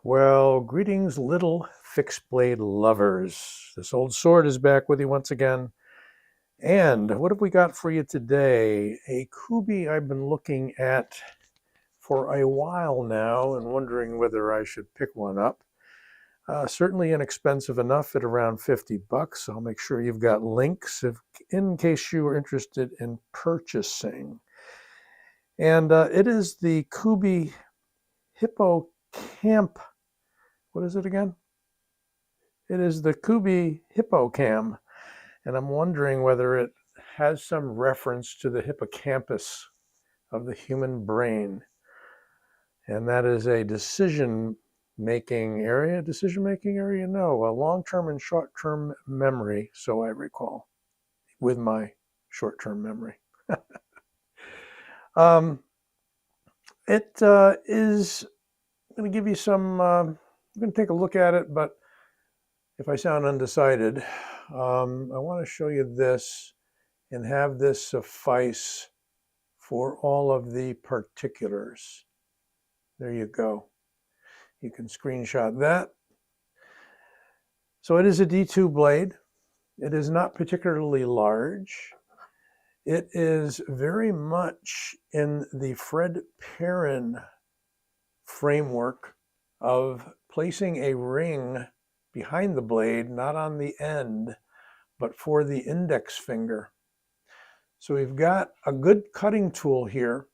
Well, greetings, little fixed blade lovers. This old sword is back with you once again. And what have we got for you today? A Kubey I've been looking at for a while now and wondering whether I should pick one up. Certainly inexpensive enough at around 50 bucks. I'll make sure you've got links in case you are interested in purchasing. And it is the Kubey Hippocam. What is it again? It is the Kubey Hippocam, and I'm wondering whether it has some reference to the hippocampus of the human brain. And that is a decision-making area. No, a long-term and short-term memory, so I recall, with my short-term memory. It is going to give you some, I'm going to take a look at it, but if I sound undecided, I want to show you this and have this suffice for all of the particulars. There you go. You can screenshot that. So it is a D2 blade. It is not particularly large. It is very much in the Fred Perrin framework of placing a ring behind the blade, not on the end, but for the index finger. So we've got a good cutting tool here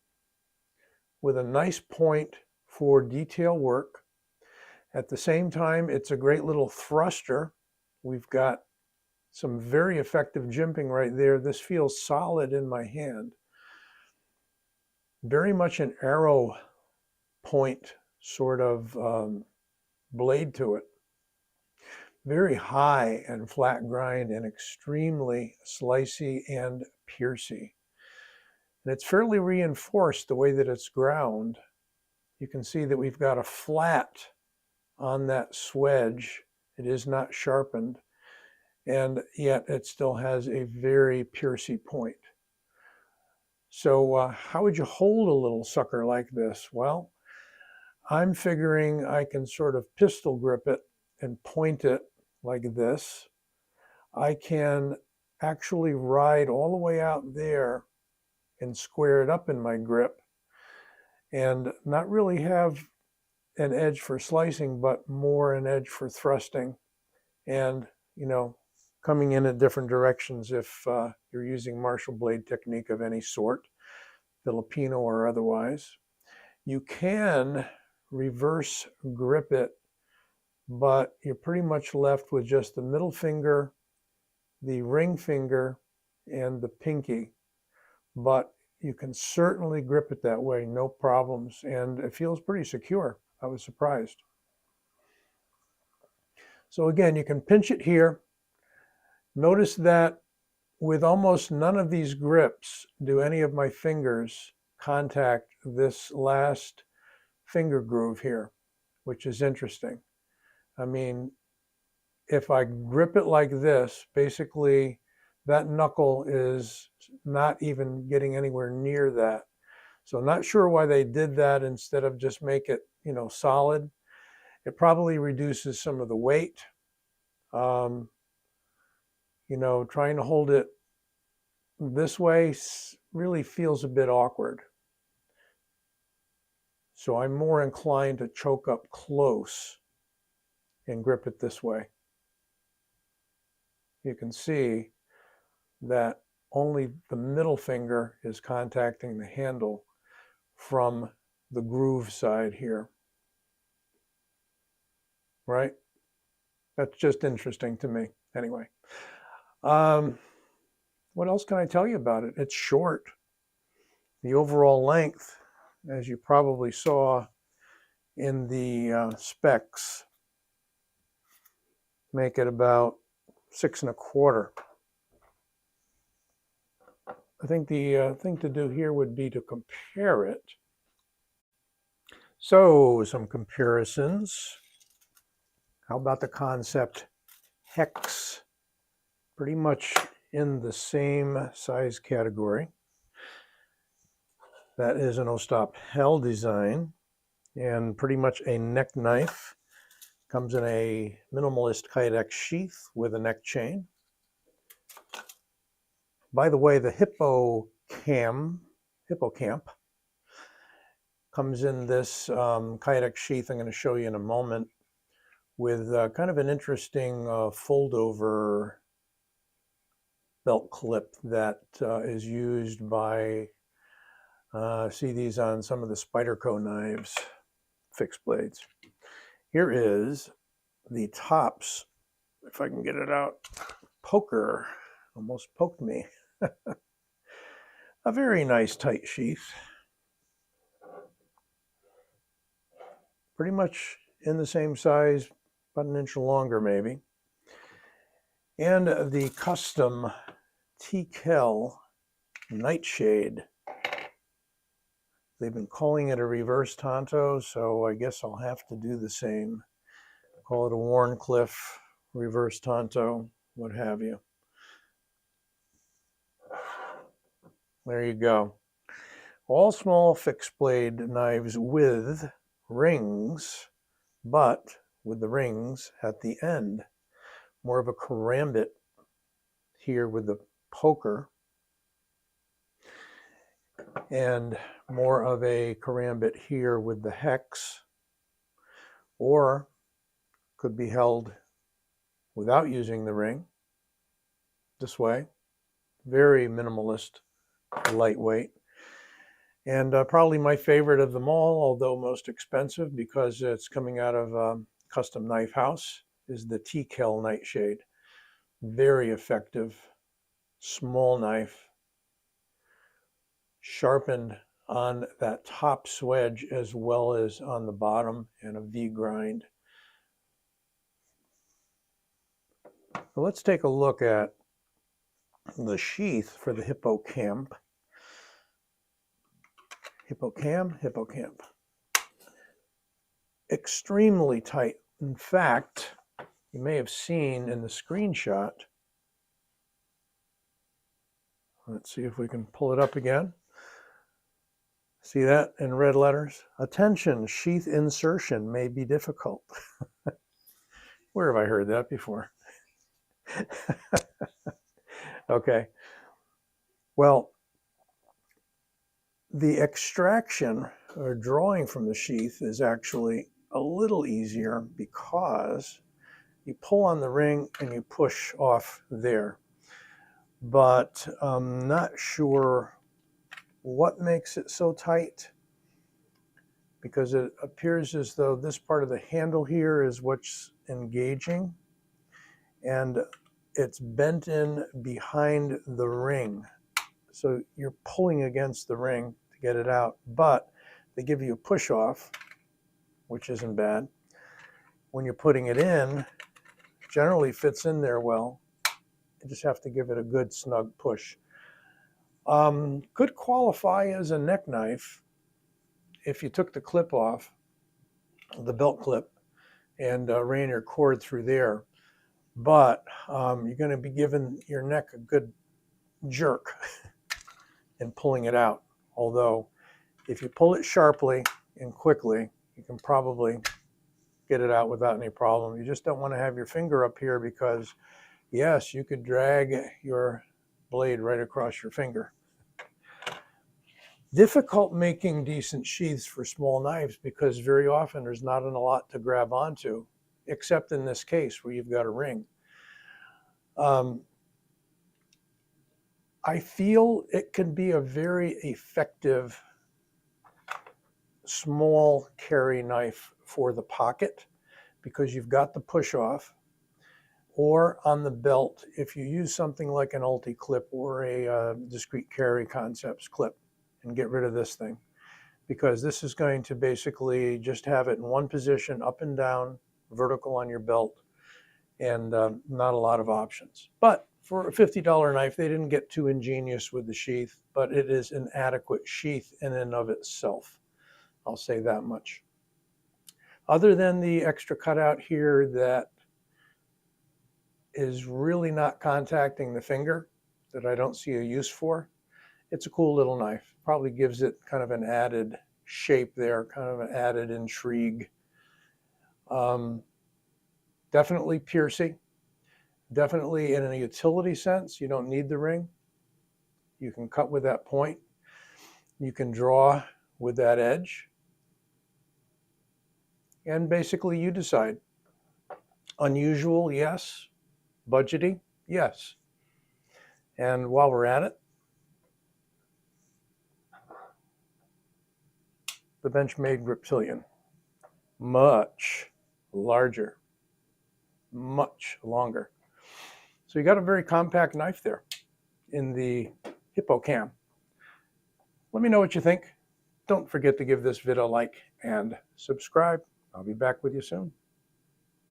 with a nice point for detail work. At the same time, it's a great little thruster. We've got some very effective jimping right there. This feels solid in my hand. Very much an arrow point sort of blade to it. Very high and flat grind and extremely slicey and piercy. And it's fairly reinforced the way that it's ground. You can see that we've got a flat on that swedge. It is not sharpened, and yet it still has a very piercy point. So how would you hold a little sucker like this? Well, I'm figuring I can sort of pistol grip it and point it like this. I can actually ride all the way out there and square it up in my grip and not really have an edge for slicing, but more an edge for thrusting and, coming in at different directions if you're using martial blade technique of any sort, Filipino or otherwise. You can reverse grip it, but you're pretty much left with just the middle finger, the ring finger, and the pinky. But you can certainly grip it that way, no problems, and it feels pretty secure. I was surprised. So again, you can pinch it here. Notice that with almost none of these grips do any of my fingers contact this last finger groove here, which is interesting. I mean, if I grip it like this, basically that knuckle is not even getting anywhere near that. So I'm not sure why they did that instead of just make it, solid. It probably reduces some of the weight. Trying to hold it this way really feels a bit awkward. So I'm more inclined to choke up close and grip it this way. You can see that only the middle finger is contacting the handle from the groove side here. Right? That's just interesting to me. Anyway, what else can I tell you about it? It's short. The overall length, as you probably saw in the specs, make it about 6 1/4. I think the thing to do here would be to compare it. So some comparisons. How about the concept hex? Pretty much in the same size category. That is an Ostap Hell design and pretty much a neck knife. Comes in a minimalist kydex sheath with a neck chain. By the way, the Hippocam comes in this kydex sheath I'm going to show you in a moment, with kind of an interesting fold-over belt clip that is used by, see these on some of the Spyderco knives, fixed blades. Here is the Tops, if I can get it out, poker. Almost poked me. A very nice tight sheath. Pretty much in the same size, about an inch longer maybe. And the custom T-Kel nightshade. They've been calling it a reverse Tonto, so I guess I'll have to do the same. Call it a Warncliffe, reverse Tonto, what have you. There you go. All small fixed blade knives with rings, but with the rings at the end. More of a karambit here with the poker, and more of a karambit here with the hex, or could be held without using the ring this way. Very minimalist, lightweight, and probably my favorite of them all, although most expensive because it's coming out of Custom Knife House, is the T-Kel nightshade. Very effective, small knife, sharpened on that top swedge as well as on the bottom, and a V grind. So let's take a look at the sheath for the Hippocam. Hippocam. Extremely tight. In fact, you may have seen in the screenshot. Let's see if we can pull it up again. See that in red letters? Attention, sheath insertion may be difficult. Where have I heard that before? Okay. Well, the extraction or drawing from the sheath is actually a little easier because you pull on the ring and you push off there. But I'm not sure what makes it so tight, because it appears as though this part of the handle here is what's engaging, and it's bent in behind the ring. So you're pulling against the ring to get it out, but they give you a push off, which isn't bad. When you're putting it in, generally fits in there well. You just have to give it a good snug push. Could qualify as a neck knife if you took the clip off, the belt clip, and ran your cord through there. But you're going to be giving your neck a good jerk in pulling it out. Although, if you pull it sharply and quickly, you can probably get it out without any problem. You just don't want to have your finger up here because, yes, you could drag your blade right across your finger. Difficult making decent sheaths for small knives because very often there's not a lot to grab onto, except in this case where you've got a ring. I feel it can be a very effective small carry knife for the pocket because you've got the push off, or on the belt if you use something like an Ulti clip or a discrete carry concepts clip, and get rid of this thing, because this is going to basically just have it in one position, up and down, vertical on your belt, and not a lot of options. But for a $50 knife, they didn't get too ingenious with the sheath, but it is an adequate sheath in and of itself. I'll say that much. Other than the extra cutout here that is really not contacting the finger, that I don't see a use for, it's a cool little knife. Probably gives it kind of an added shape there, kind of an added intrigue. Definitely piercing. Definitely in a utility sense, you don't need the ring. You can cut with that point. You can draw with that edge. And basically you decide. Unusual, yes. Budgety, yes. And while we're at it, the Benchmade Griptilian, much larger, much longer. So you got a very compact knife there in the Hippocam. Let me know what you think. Don't forget to give this video a like and subscribe. I'll be back with you soon.